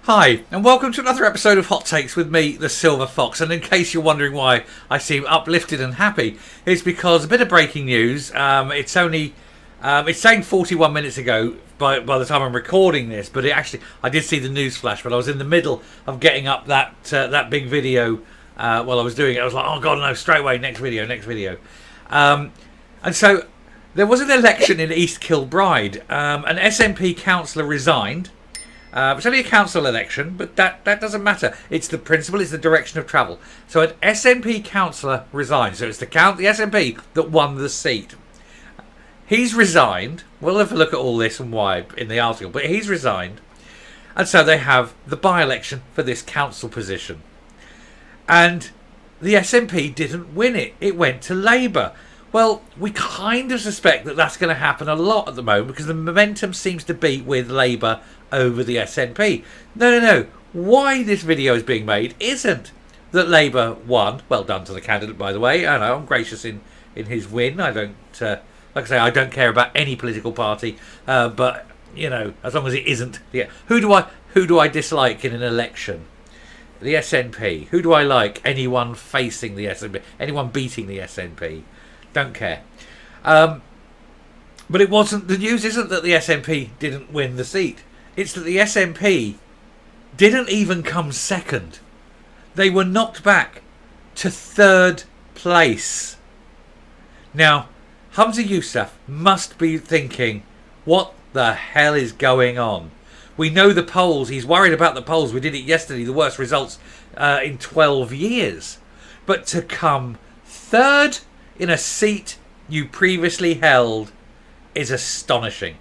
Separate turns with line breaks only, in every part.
Hi, and welcome to another episode of Hot Takes with me, the Silver Fox. And in case you're wondering why I seem uplifted and happy, it's because a bit of breaking news. It's saying 41 minutes ago by the time I'm recording this, but I did see the news flash, but I was in the middle of getting up that big video while I was doing it. I was like, oh god, no, straight away, next video. And so there was an election in East Kilbride. An SNP councillor resigned. It's only a council election, but that doesn't matter. It's the principle, it's the direction of travel. So an SNP councillor resigned. So it's the SNP that won the seat. He's resigned. We'll have a look at all this and why in the article, but he's resigned. And so they have the by-election for this council position. And the SNP didn't win it. It went to Labour. Well, we kind of suspect that that's going to happen a lot at the moment because the momentum seems to be with Labour over the SNP. No. Why this video is being made isn't that Labour won. Well done to the candidate, by the way. I know, I'm gracious in his win. I don't, like I say, I don't care about any political party. But, you know, as long as it isn't. Yeah. Who do I dislike in an election? The SNP. Who do I like? Anyone facing the SNP? Anyone beating the SNP? Don't care. But it wasn't. The news isn't that the SNP didn't win the seat. It's that the SNP didn't even come second. They were knocked back to third place. Now, Humza Yousaf must be thinking, what the hell is going on? We know the polls. He's worried about the polls. We did it yesterday. The worst results in 12 years. But to come third in a seat you previously held is astonishing.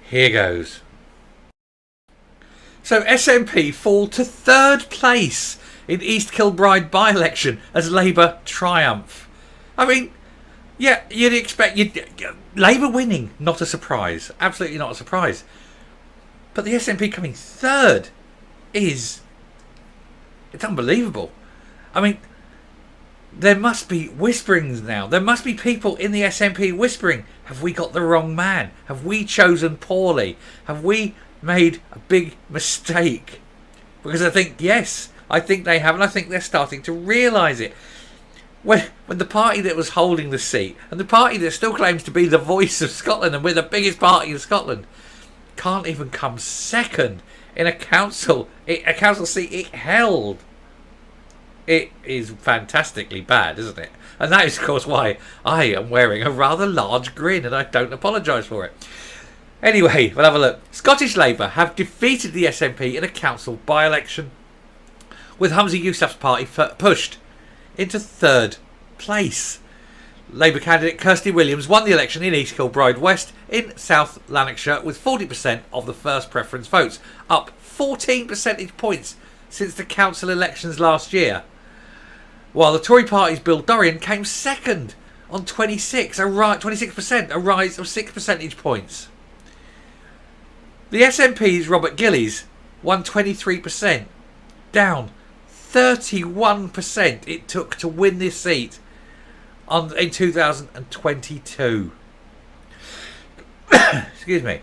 Here goes. So SNP fall to third place in East Kilbride by-election as Labour triumph. I mean, yeah, you'd expect Labour winning, not a surprise. Absolutely not a surprise. But the SNP coming third it's unbelievable. I mean, there must be whisperings now. There must be people in the SNP whispering, have we got the wrong man? Have we chosen poorly? Have we made a big mistake? Because I think they have, and I think they're starting to realise it. When the party that was holding the seat, and the party that still claims to be the voice of Scotland and we're the biggest party in Scotland, can't even come second in a council seat it held. It is fantastically bad, isn't it? And that is, of course, why I am wearing a rather large grin, and I don't apologise for it. Anyway, we'll have a look. Scottish Labour have defeated the SNP in a council by-election, with Humza Yousaf's party pushed into third place. Labour candidate Kirsty Williams won the election in East Kilbride West in South Lanarkshire with 40% of the first preference votes, up 14 percentage points since the council elections last year. While the Tory party's Bill Dorrian came second on 26%, a rise of 6 percentage points. The SNP's Robert Gillies won 23%, down 31% it took to win this seat in 2022. Excuse me.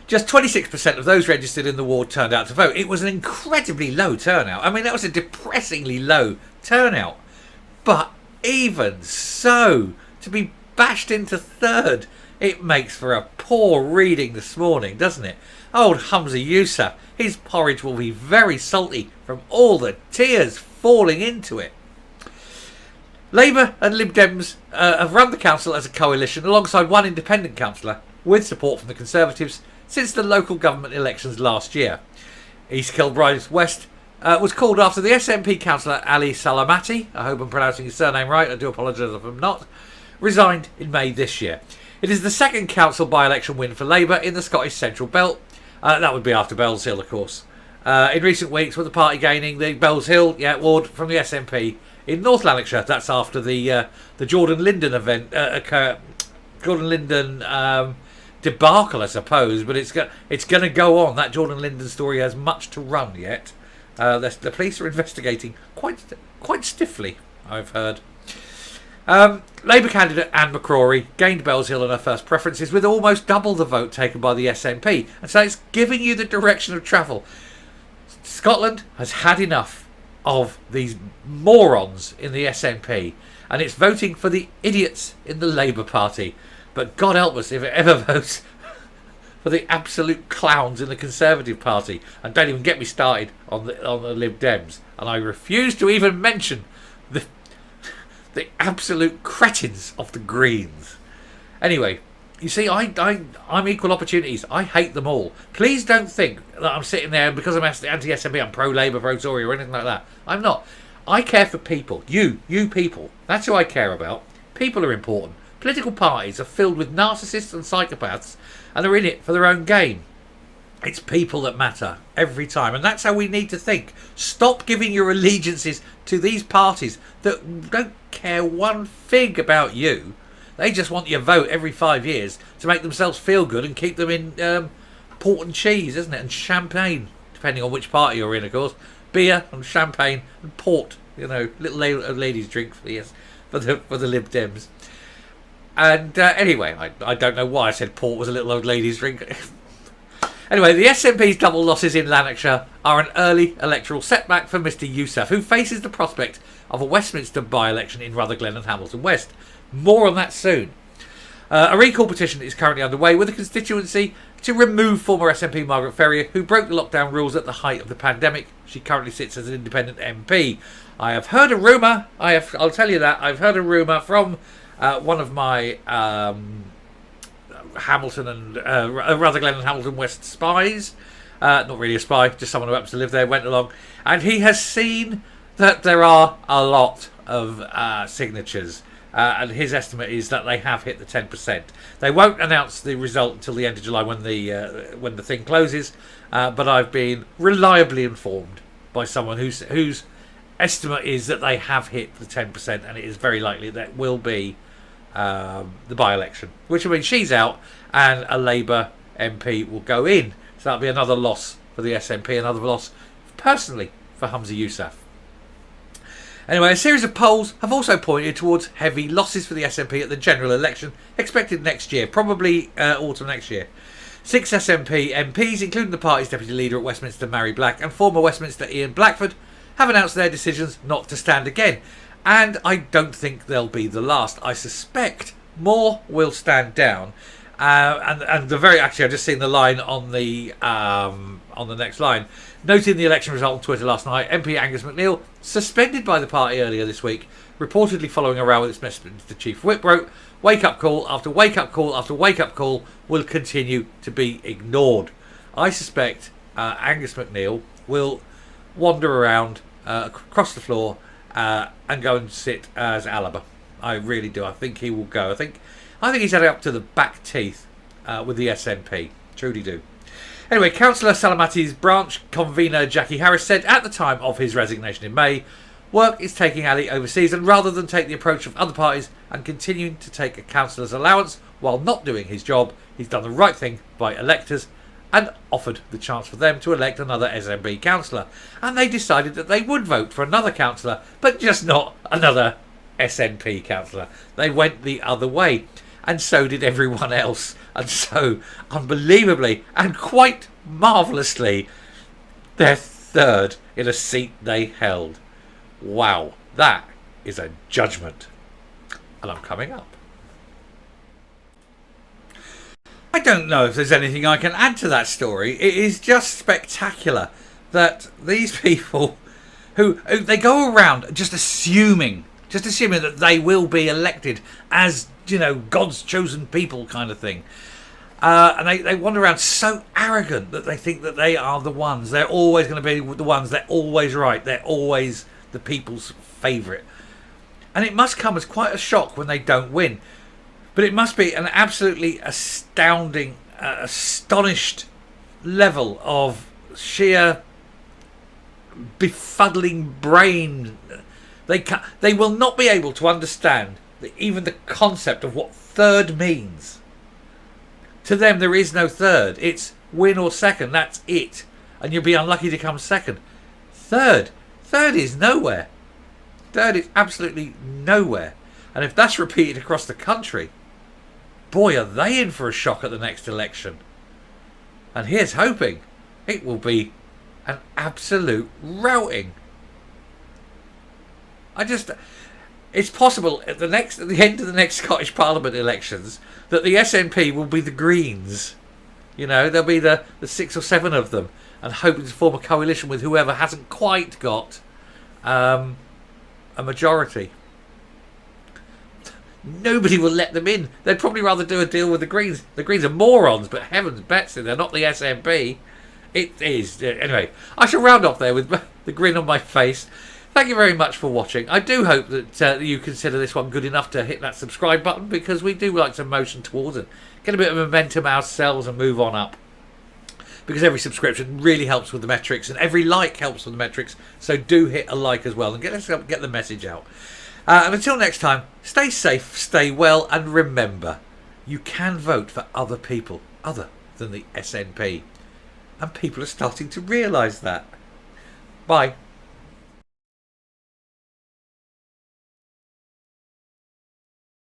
Just 26% of those registered in the ward turned out to vote. It was an incredibly low turnout. I mean, that was a depressingly low turnout. But even so, to be bashed into third, it makes for a poor reading this morning, doesn't it? Old Humza Yousaf, his porridge will be very salty from all the tears falling into it. Labour and Lib Dems have run the council as a coalition alongside one independent councillor with support from the Conservatives since the local government elections last year. East Kilbride West was called after the SNP councillor Ali Salamati, I hope I'm pronouncing his surname right, I do apologise if I'm not, resigned in May this year. It is the second council by-election win for Labour in the Scottish Central Belt. That would be after Bells Hill, of course. In recent weeks, with the party gaining the Bells Hill ward from the SNP in North Lanarkshire. That's after the Jordan Linden event, Jordan Linden debacle, I suppose. But it's going to go on. That Jordan Linden story has much to run yet. The police are investigating quite stiffly, I've heard. Labour candidate Anne McCrory gained Bells Hill in her first preferences with almost double the vote taken by the SNP. And so it's giving you the direction of travel. Scotland has had enough of these morons in the SNP, and it's voting for the idiots in the Labour Party. But God help us if it ever votes for the absolute clowns in the Conservative Party. And don't even get me started on the Lib Dems. And I refuse to even mention the absolute cretins of the Greens. Anyway, you see, I'm equal opportunities. I hate them all. Please don't think that I'm sitting there because I'm anti-SNP, I'm pro-Labour, pro-Tory or anything like that. I'm not. I care for people. You people. That's who I care about. People are important. Political parties are filled with narcissists and psychopaths and are in it for their own gain. It's people that matter every time, and that's how we need to think. Stop giving your allegiances to these parties that don't care one fig about you. They just want your vote every 5 years to make themselves feel good and keep them in port and cheese, isn't it? And champagne, depending on which party you're in, of course. Beer and champagne and port, little ladies' drink for the Lib Dems. And anyway, I don't know why I said port was a little old lady's drink. Anyway, the SNP's double losses in Lanarkshire are an early electoral setback for Mr Yousaf, who faces the prospect of a Westminster by-election in Rutherglen and Hamilton West. More on that soon. A recall petition is currently underway with a constituency to remove former SNP Margaret Ferrier, who broke the lockdown rules at the height of the pandemic. She currently sits as an independent MP. I have heard a rumour, I'll tell you that, I've heard a rumour from one of my Hamilton and Rutherglen and Hamilton West spies, not really a spy, just someone who happens to live there, went along, and he has seen that there are a lot of signatures, and his estimate is that they have hit the 10%. They won't announce the result until the end of July when the thing closes, but I've been reliably informed by someone whose estimate is that they have hit the 10%, and it is very likely that will be the by-election, which will mean she's out and a Labour MP will go in. So that'll be another loss for the SNP, another loss personally for Humza Yousaf. Anyway, a series of polls have also pointed towards heavy losses for the SNP at the general election expected next year, probably autumn next year. 6 SNP MPs, including the party's deputy leader at Westminster, Mary Black, and former Westminster Ian Blackford, have announced their decisions not to stand again. And I don't think they'll be the last. I suspect more will stand down. And the very actually, I've just seen the line on the next line. Noting the election result on Twitter last night, MP Angus MacNeil, suspended by the party earlier this week, reportedly following a row with its Westminster Chief Whip, wrote, "Wake up call after wake up call after wake up call will continue to be ignored." I suspect Angus MacNeil will wander around across the floor and go and sit as Alaba. I really do. I think he will go. I think he's heading up to the back teeth with the SNP. Truly do. Anyway, Councillor Salamati's branch convener Jackie Harris said at the time of his resignation in May, work is taking Ali overseas, and rather than take the approach of other parties and continuing to take a councillor's allowance while not doing his job, he's done the right thing by electors and offered the chance for them to elect another SNP councillor. And they decided that they would vote for another councillor, but just not another SNP councillor. They went the other way. And so did everyone else. And so, unbelievably and quite marvellously, they're third in a seat they held. Wow, that is a judgment. And I'm coming up. I don't know if there's anything I can add to that story. It is just spectacular that these people who they go around just assuming that they will be elected as, God's chosen people kind of thing. And they wander around so arrogant that they think that they are the ones. They're always going to be the ones. They're always right. They're always the people's favourite. And it must come as quite a shock when they don't win. But it must be an absolutely astounding, astonished level of sheer befuddling brain. They will not be able to understand even the concept of what third means. To them, there is no third. It's win or second. That's it. And you'll be unlucky to come second. Third is nowhere. Third is absolutely nowhere. And if that's repeated across the country, boy, are they in for a shock at the next election. And here's hoping it will be an absolute routing. It's possible at the end of the next Scottish Parliament elections that the SNP will be the Greens. You know, there'll be the 6 or 7 of them, and hoping to form a coalition with whoever hasn't quite got a majority. Nobody will let them in. They'd probably rather do a deal with the Greens. The Greens are morons, but heavens, Betsy, they're not the SNP. It is. Anyway, I shall round off there with the grin on my face. Thank you very much for watching. I do hope that you consider this one good enough to hit that subscribe button, because we do like to motion towards it, get a bit of momentum ourselves and move on up. Because every subscription really helps with the metrics, and every like helps with the metrics. So do hit a like as well, and get the message out. And until next time, stay safe, stay well, and remember, you can vote for other people other than the SNP. And people are starting to realise that. Bye.